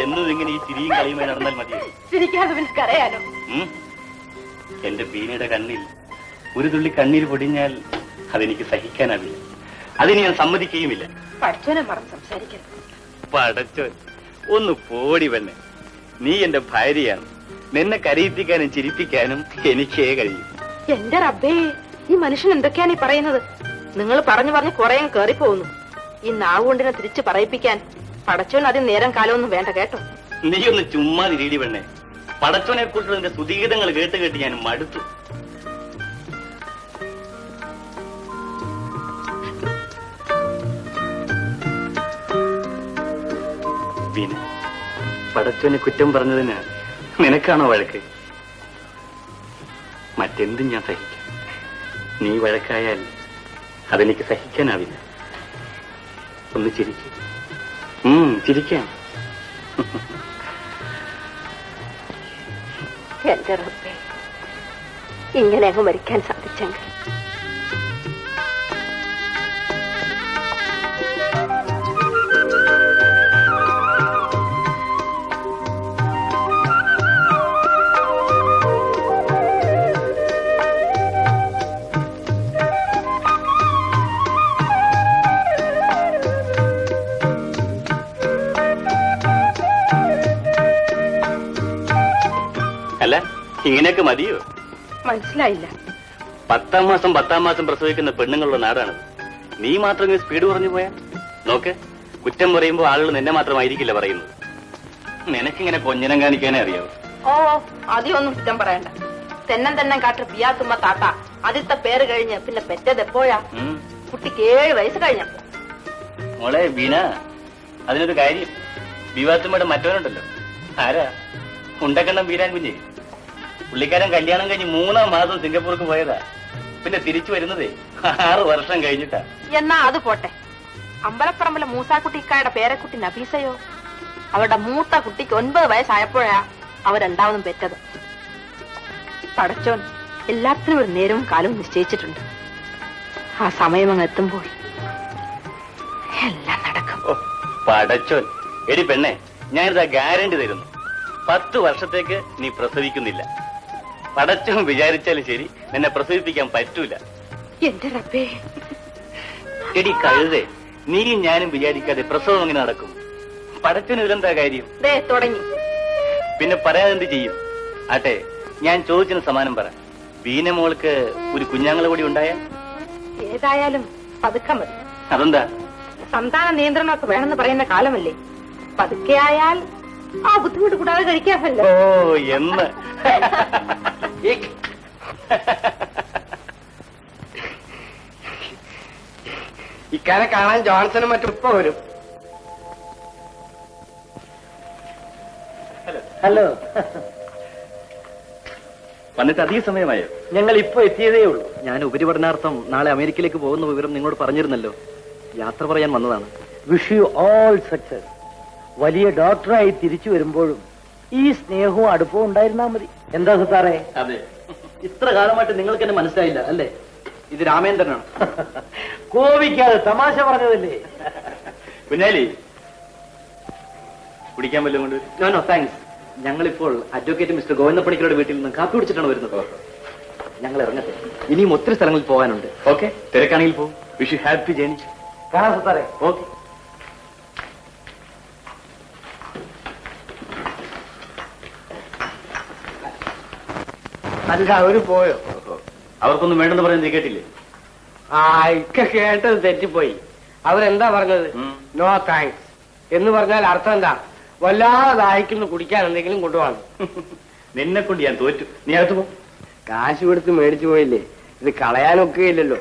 എന്നും ഇങ്ങനെ ഈ ചിരിയും കളിയുമായി നടന്നാൽ മതി. ചിരിക്കാതെ പിന്നെ കരയാനോ? എന്റെ ബീനയുടെ കണ്ണിൽ ഒരു തുള്ളി കണ്ണീര് പൊടിഞ്ഞാൽ അതെനിക്ക് സഹിക്കാനാവില്ല. അതിന് ഞാൻ സമ്മതിക്കുകയുമില്ല. പഠിച്ചോനെ മറന്ന് സംസാരിക്കരുത്. പടച്ചോൻ ഒന്ന് പോടി പെണ്ണെ. നീ എന്റെ ഭാര്യയാണ്. നിന്നെ കരയിപ്പിക്കാനും ചിരിപ്പിക്കാനും എനിക്കേ കഴിയും. എന്റെ റബ്ബേ, ഈ മനുഷ്യൻ എന്തൊക്കെയാണ് ഈ പറയുന്നത്? നിങ്ങൾ പറഞ്ഞു പറഞ്ഞ് കുറെ കേറിപ്പോകുന്നു. ഈ നാവുകൊണ്ടിനെ തിരിച്ചു പറയിപ്പിക്കാൻ പടച്ചോൻ അതിന് നേരം കാലമൊന്നും വേണ്ട കേട്ടോ. നീ ഒന്ന് ചുമ്മാ തിരിടി പെണ്ണെ. പടച്ചോനെ കുറിച്ചുള്ള നിന്റെ സ്തുതിഗീതങ്ങൾ കേട്ട് കേട്ട് ഞാൻ മടുത്തു. പിന്നെ പടച്ചോനെ കുറ്റം പറഞ്ഞതിന് നിനക്കാണോ വഴക്ക്? മറ്റെന്തും ഞാൻ സഹിക്കാം. നീ വഴക്കായാൽ അതെനിക്ക് സഹിക്കാനാവില്ല. ഒന്ന് ചിരിക്കും. ചിരിക്കാം. എന്റെ റബ്ബേ, ഇങ്ങനെ അങ്ങ് മരിക്കാൻ സാധിച്ചെങ്കിൽ. അല്ല, ഇങ്ങനെയൊക്കെ മതിയോ? മനസ്സിലായില്ല. 10ാം മാസം പ്രസവിക്കുന്ന പെണ്ണുങ്ങളുടെ നാടാണത്. നീ മാത്രം ഇങ്ങനെ സ്പീഡ് കുറഞ്ഞു പോയാ നോക്ക്. കുറ്റം പറയുമ്പോ ആളുകൾ നിന്നെ മാത്രമായിരിക്കില്ല പറയുന്നത്. നിനക്കിങ്ങനെ കൊഞ്ഞനം കാണിക്കാനേ അറിയാവൂ. ഓ, അധികമൊന്നും കുറ്റം പറയണ്ട. തന്നെ കാട്ട് പിയാത്തുമ്മ താത്ത ആദ്യത്തെ പേര് കഴിഞ്ഞ് പിന്നെ പെറ്റത് എപ്പോഴാ? കുട്ടിക്ക് 7 വയസ്സ് കഴിഞ്ഞപ്പോ. മോളെ ബീന, അതിനൊരു കാര്യം. ബിവാത്തുമ്മയുടെ മറ്റവനുണ്ടല്ലോ, ആരാ? ഉണ്ടക്കണ്ണം ബീരാൻ കുഞ്ഞ്. പുള്ളിക്കാരൻ കല്യാണം കഴിഞ്ഞ് 3ാം മാസം സിംഗപ്പൂർക്ക് പോയതാ. പിന്നെ തിരിച്ചു വരുന്നതേ 6 വർഷം കഴിഞ്ഞിട്ടാ. എന്നാ അത് പോട്ടെ. അമ്പലപ്പറമ്പിലെ മൂസാക്കുട്ടിക്കായുടെ പേരക്കുട്ടി നഫീസയോ, അവരുടെ മൂത്ത കുട്ടിക്ക് 9 വയസ്സായപ്പോഴാ അവർ രണ്ടാമതും പെറ്റത്. പടച്ചോൻ എല്ലാത്തിനും ഒരു നേരവും കാലവും നിശ്ചയിച്ചിട്ടുണ്ട്. ആ സമയം അങ്ങ് എത്തുമ്പോൾ എല്ലാം നടക്കും. പടച്ചോൻ. എടി പെണ്ണെ, ഞാനിതാ ഗ്യാരണ്ടി തരുന്നു. 10 വർഷത്തേക്ക് നീ പ്രസവിക്കുന്നില്ല. പടച്ചോൻ വിചാരിച്ചാലും ശരി, നിന്നെ പ്രസവിപ്പിക്കാൻ പറ്റൂല. എന്റെ റബ്ബേ. എടി കഴുതേ, നീയും ഞാനും വിചാരിക്കാതെ പ്രസവം എങ്ങനെ നടക്കും? പടച്ചോന് ഇതിലെന്താ കാര്യം? തുടങ്ങി. പിന്നെ പറയാതെന്ത് ചെയ്യും? ആട്ടെ, ഞാൻ ചോദിച്ചതിന് സമാനം പറ. ബീന മോൾക്ക് ഒരു കുഞ്ഞാങ്ങളെ കൂടി ഉണ്ടായാൽ? ഏതായാലും പതുക്കെ മതി. അതെന്താ? സന്താന നിയന്ത്രണമൊക്കെ വേണമെന്ന് പറയുന്ന കാലമല്ലേ. പതുക്കെ ആയാൽ ആ ബുദ്ധിമുട്ട് കൂടാതെ കഴിക്കാമല്ലോ. ഓ, എന്ന് ഇക്കാരെ കാണാൻ ജോൺസണും മറ്റും ഇപ്പൊ വരും. ഹലോ. വന്നിട്ട് അധിക സമയമായോ? ഞങ്ങൾ ഇപ്പൊ എത്തിയതേ ഉള്ളൂ. ഞാൻ ഉപരിപഠനാർത്ഥം നാളെ അമേരിക്കയിലേക്ക് പോകുന്ന വിവരം നിങ്ങളോട് പറഞ്ഞിരുന്നല്ലോ. യാത്ര പറയാൻ വന്നതാണ്. Wish you all success. വലിയ ഡോക്ടറായി തിരിച്ചു വരുമ്പോഴും ഈ സ്നേഹവും അടുപ്പവും ഉണ്ടായിരുന്നാ മതി. എന്താ സുത്താറേ? അതെ, ഇത്ര കാലമായിട്ട് നിങ്ങൾക്ക് എന്നെ മനസ്സിലായില്ല അല്ലേ? ഇത് രാമേന്ദ്രനാണ്. കോപിക്കാതെ തമാശ പറഞ്ഞതല്ലേ. കുഞ്ഞാലി, കുടിക്കാൻ വല്ലതും കൊണ്ട്? No no thanks. ഞങ്ങളിപ്പോൾ അഡ്വക്കേറ്റ് മിസ്റ്റർ ഗോവിന്ദപ്പണിക്കരുടെ വീട്ടിൽ നിന്ന് കാപ്പി കുടിച്ചിട്ടാണ് വരുന്നത്. ഞങ്ങൾ ഇറങ്ങട്ടെ. ഇനിയും ഒത്തിരി സ്ഥലങ്ങളിൽ പോകാനുണ്ട്. ഓക്കെ, തിരക്കാണെങ്കിൽ പോകും. Wish you happy journey. കാണാം സുത്താറേ. ഓക്കെ. അല്ല, അവര് പോയോ? അവർക്കൊന്നും വേണ്ടെന്ന് പറയുന്നത് കേട്ടില്ലേ? ആ, ഇക്ക കേട്ടത് തെറ്റിപ്പോയി. അവരെന്താ പറഞ്ഞത്? നോ താങ്ക്സ് എന്ന് പറഞ്ഞാൽ അർത്ഥം എന്താ? വല്ലാതെ ദാഹിക്കുന്നു, കുടിക്കാൻ എന്തെങ്കിലും കൊണ്ടുപോകണം. നിന്നെ കൊണ്ട് ഞാൻ തോറ്റു. നീ അകത്ത് പോ. കാശ് കൊടുത്ത് മേടിച്ചു പോയില്ലേ, ഇത് കളയാനൊക്കെ ഇല്ലല്ലോ.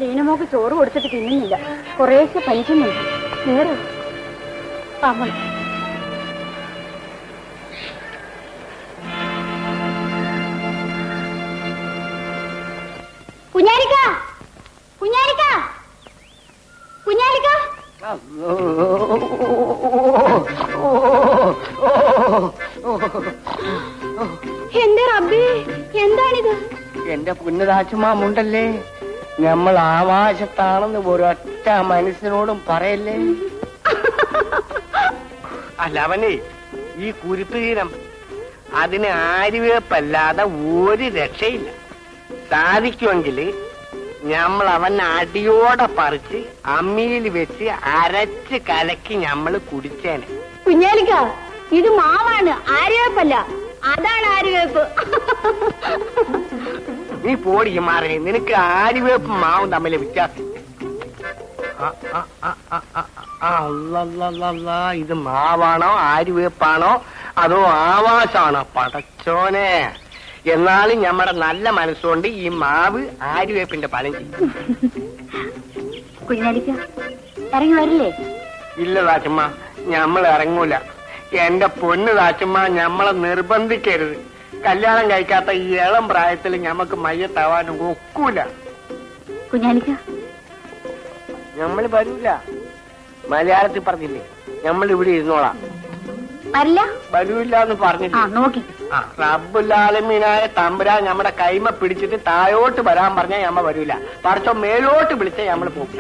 ലീനമോക്ക് ചോറ് കൊടുത്തിട്ട് തിന്നുന്നില്ല. കുറേശ്ശെ പനിക്കുന്നുണ്ട്. നേരെ അമ്മ കുഞ്ഞാലിക്ക, കുഞ്ഞാലിക്ക, കുഞ്ഞാലിക്ക. എന്റെ റബ്ബേ, എന്താണിത്? എന്റെ പുന്നതാച്ചുമാമുണ്ടല്ലേ, നമ്മൾ ആവാശത്താണെന്ന് ഒരൊറ്റ മനുഷ്യനോടും പറയല്ലേ. അല്ല അവനെ ഈ കുരുപ്പ് തീരം അതിന് ആര്യവേപ്പല്ലാതെ ഒരു രക്ഷയില്ല. സാധിക്കുമെങ്കിൽ നമ്മൾ അവനെ അടിയോടെ പറിച്ച് അമ്മിയിൽ വെച്ച് അരച്ച് കലക്കി നമ്മൾ കുടിച്ചേനെ. കുഞ്ഞാലിക്ക, ഇത് മാവാണ്, ആര്യവേപ്പല്ല. അതാണ് ആര്യവേപ്പ്. നീ പോടി മാറി, നിനക്ക് ആര്യവേപ്പും മാവും തമ്മിലെ വ്യത്യാസം. ഇത് മാവാണോ ആര്യവേപ്പാണോ അതോ ആവാശാണോ? പടച്ചോനെ, എന്നാലും ഞമ്മടെ നല്ല മനസ്സുകൊണ്ട് ഈ മാവ് ആര്യവേപ്പിന്റെ ഫലം ചെയ്യും. കുഞ്ഞാലിക്ക ഇറങ്ങി വരില്ലേ? ഇല്ല താച്ചമ്മ, ഞമ്മൾ ഇറങ്ങൂല. എന്റെ പൊന്ന് താച്ചമ്മ, ഞമ്മളെ നിർബന്ധിക്കരുത്. കല്യാണം കഴിക്കാത്ത ഈ ഇളം പ്രായത്തിൽ ഞമ്മക്ക് മയ്യത്താവാനും ഒക്കൂല. കുഞ്ഞാലിക്ക, ഞമ്മള് വരൂല. മലയാളത്തിൽ പറഞ്ഞില്ലേ, നമ്മൾ ഇവിടെ ഇരുന്നോളാം. വരില്ല? വരൂല്ല എന്ന് പറഞ്ഞിട്ട് നോക്കി. റബ്ബുലാലമീനായ തമ്പുരാൻ നമ്മുടെ കൈമ പിടിച്ചിട്ട് താഴോട്ട് വരാൻ പറഞ്ഞാൽ ഞമ്മ വരൂല. പറച്ചോ മേലോട്ട് വിളിച്ചാൽ ഞമ്മള് പോകും.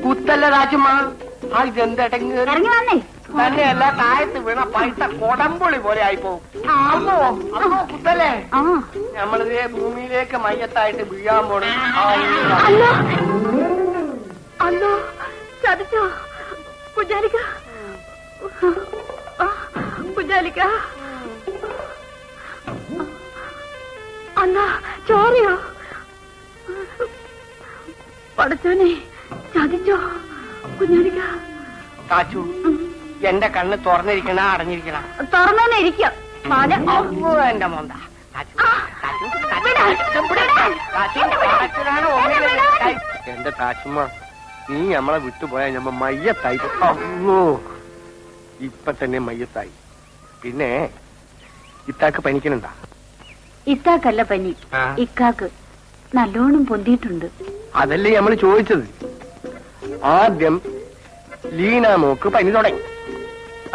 കുത്തല്ല രാജമ്മ, ആ ഇതെന്തടങ്ങ് ഇറങ്ങി വന്നേ. തന്നെയല്ല, താഴത്ത് വീണ പൈസ കൊടമ്പുളി പോലെ ആയിപ്പോവും. കുത്തല്ലേ, നമ്മളിതേ ഭൂമിയിലേക്ക് മയ്യത്തായിട്ട് വീഴാൻ പോണു. അല്ലോ, ചതിച്ചോ കുഞ്ഞാലിക്ക? കുഞ്ഞാലിക്ക, അന്നാ ചോറിയോ? പടച്ചോനെ, ചതിച്ചോ കുഞ്ഞാലിക്ക? കാച്ചു, എന്റെ കണ്ണ് തുറന്നിരിക്കണ അടഞ്ഞിരിക്കണ? തുറന്നെ ഇരിക്കാം. എന്റെ മോന്ത എന്റെ താച്ചുമ്മ, നീ നമ്മളെ വിട്ടുപോയാൽ ഞമ്മ മയ്യത്തായി. ഇപ്പൊ തന്നെ മയ്യത്തായി. പിന്നെ ഇത്താക്ക് പനിക്കണുണ്ടാ? ഇത്താക്കല്ല പനി, ഇക്കാക്ക് നല്ലോണം പൊന്തിയിട്ടുണ്ട്. അതല്ലേ നമ്മൾ ചോദിച്ചത്. ആദ്യം ലീനാമോക്ക് പനി തുടങ്ങി,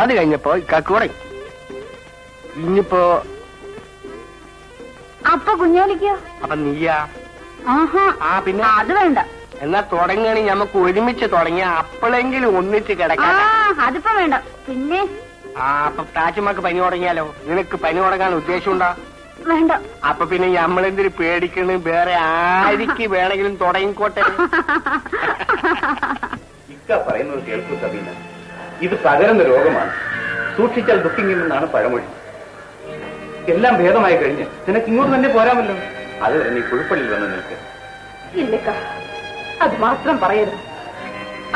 അത് കഴിഞ്ഞപ്പോ ഇക്കാക്ക് തുടങ്ങി, ഇനിയിപ്പോ അപ്പൊ കുഞ്ഞാലിക്കോ? അപ്പൊ നീയാ? പിന്നെ അത് വേണ്ട. എന്നാ തുടങ്ങുകയാണെങ്കിൽ നമുക്ക് ഒരുമിച്ച് തുടങ്ങിയ അപ്പോഴെങ്കിലും ഒന്നിച്ച് കിടക്കാം. അതിപ്പോ വേണ്ട. പിന്നെ അപ്പൊ താച്ചുമ്മക്ക് പനി തുടങ്ങിയാലോ? നിനക്ക് പനി തുടങ്ങാൻ ഉദ്ദേശമുണ്ടാ? വേണ്ട. അപ്പൊ പിന്നെ നമ്മളെന്തിന് പേടിക്കണ്? വേറെ ആർക്ക് വേണമെങ്കിലും തുടങ്ങിക്കോട്ടെ. ഇക്ക പറയുന്നത് കേൾക്കൂ സബീന, ഇത് പകരുന്ന രോഗമാണ്, സൂക്ഷിച്ചാൽ ദുഃഖിക്കുമെന്നാണ് പഴമൊഴി. എല്ലാം ഭേദമായി കഴിഞ്ഞ് നിനക്ക് ഇങ്ങോട്ട് തന്നെ പോരാമല്ലോ. അത് നീ കുഴപ്പള്ളിൽ വന്ന് നിൽക്ക്. ഇല്ലക്ക, അത് മാത്രം പറയരുത്.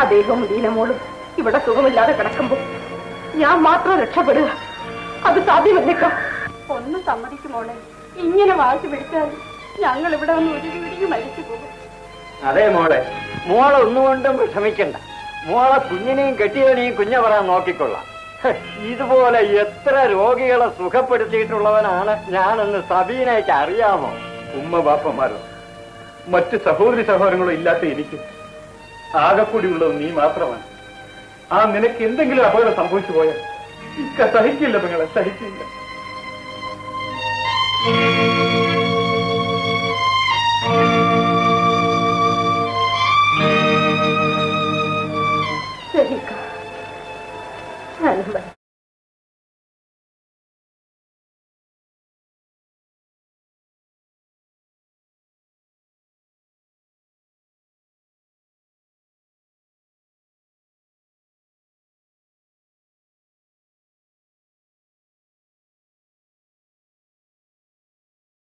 അദ്ദേഹവും ലീനമോളും ഇവിടെ സുഖമില്ലാതെ കിടക്കുമ്പോ ഞാൻ മാത്രം രക്ഷപ്പെടുക, അത് സാധ്യമല്ലേക്ക? ഒന്ന് സമ്മതിക്കുമോളെ, ഇങ്ങനെ വാശി പിടിച്ചാൽ ഞങ്ങൾ ഇവിടെ ഒന്ന് ഉരുകി മരിച്ചു പോകും. അതെ മോളെ, മോളെ ഒന്നുകൊണ്ടും വിഷമിക്കണ്ട. മോളെ കുഞ്ഞിനെയും കെട്ടിയവനെയും കുഞ്ഞ പറയാൻ നോക്കിക്കൊള്ളാം. ഇതുപോലെ എത്ര രോഗികളെ സുഖപ്പെടുത്തിയിട്ടുള്ളവനാണ് ഞാനെന്ന് സബീനയ്ക്ക് അറിയാമോ? ഉമ്മ ബാപ്പമാരോ മറ്റ് സഹോദരി സഹോദരങ്ങളോ ഇല്ലാത്ത എനിക്ക് ആകെക്കൂടി ഉള്ളത് നീ മാത്രമാണ്. ആ നിനക്ക് എന്തെങ്കിലും അപകടം സംഭവിച്ചു പോയാൽ ഇക്ക സഹിക്കില്ല, പെങ്ങളെ സഹിക്കില്ല.